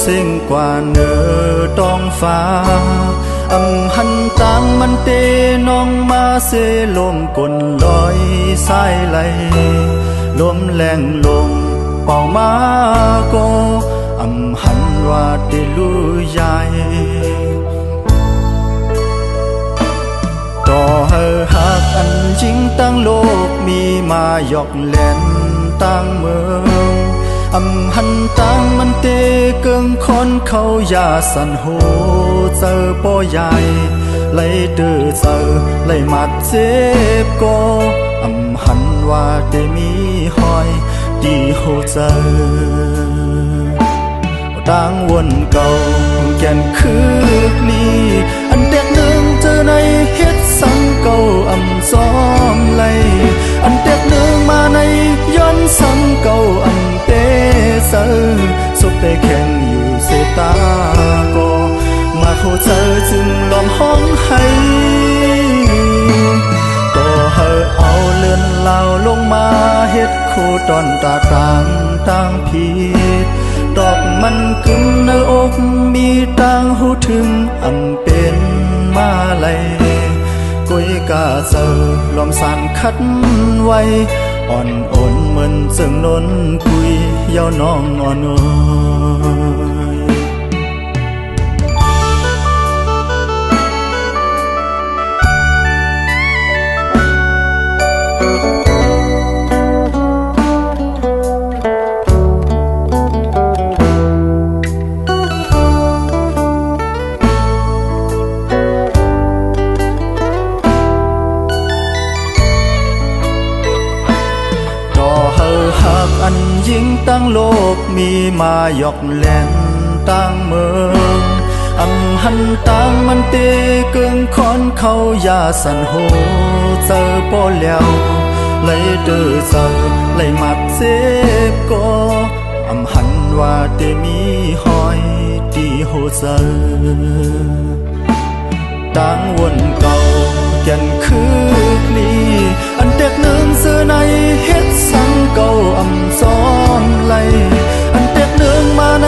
สิ่งกว่าเนื้อต้องฟ้าหันตังมันเตน้องมาเสลมกลลอยสายไหลลมแรงลมเป่ามาโกหันว่าเตลุยายต่อเฮอหักอันจริงตั้งโลกมีมาหยอกเล่นตั้งเมืองหันตังมันเตเกิงคนเขาอย่าสันโหเจอป่อใหญ่ไล่เดือเจอไล่มัดเจ็บก็หันว่าได้มีหอยดีโหเจอต่างวนเก่าแก่นคือลีอันเด็กหนึ่งเจอในเฮ็ดสังเก่าซ้อมไล่อันเด็กหนึ่งมาในย้อนสังเก่าเตเซอสุดแต่แข็งอยู่เสตาก็มาโคเจอจึงล้อมห้องให้ต่อเฮอเอาเลื่อนลาวลงมาเฮ็ดโคตอนตาต่างผิดดอกมันกึ่มในอกมีต่างหูถึงเป็นมาเลยกุยกาเจอลมสั่นคัดไว้อ่อนอ่อนเหมือนเสื่องนนกุยเย้าน้องอ่อนหักอันยิ่งตั้งโลกมีมาหยอกเล่นตั้งเมืองหันตั้งมันเตเกิงคอนเขาอย่าสันโหเจอป่อแล้วไล่เดือเจอไล่มัดเจ็บก็หันว่าเตมีหอยดีโหเจอต่างวนเก่าแก่นคือลีอันเด็กหนึ่งซื้อในเฮ็ดสังเก่าซ้อมไล่อันเด็กหนึ่งมาใน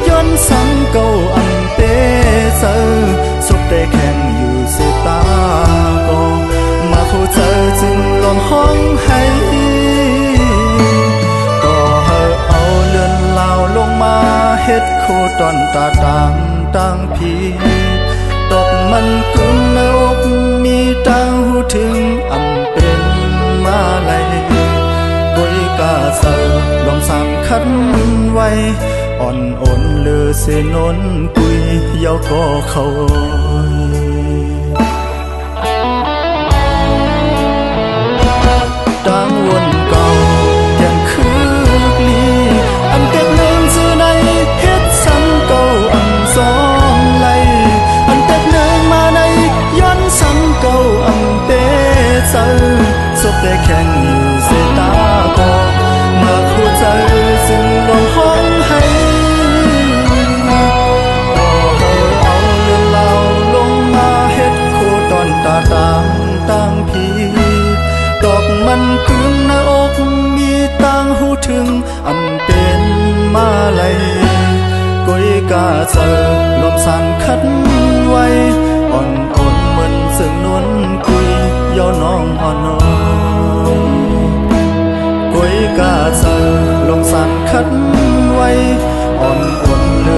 ย้อนสังเก่าเตเซอสุดแต่แข็งอยู่เสตาก็มาโคเจอจึงล้อมห้องให้ต่อเฮอเอาเลื่อนลาวลงมาเฮ็ดโคตอนตาต่างผิดดอกมันกึ่งในอกมีต่างหูถึงเป็นมาเลยกุยกาเซอลองสั่งคัดไว้อ่อนอ่อนเลือเสนนกุยเย้าก็เขาต่างวนเก่ายังคือลีอันเด็กหนึ่งซื้อในเฮ็ดสังเก่าซ้อมไล่อันเด็กหนึ่งมาในย้อนสังเก่าเตเซอสุดแต่แข็งอยู่เสตาก็มาคู่ใจจึงลงห้องให้ต่อเฮอเอาเลื่อนลาวลงมาเฮ็ดคู่ตอนตาต่างผิดดอกมันกึ่งในอกมีต่างหูถึงเป็นมาเลยกุยกาเจอลมสั่นคัดไว้อ่อนอ่อนเหมือนเสื่องนวลกุยเย้าน้องอ่อนกุยกาเจอลมสั่นคัดไว้อ่อนอ่อนเลือ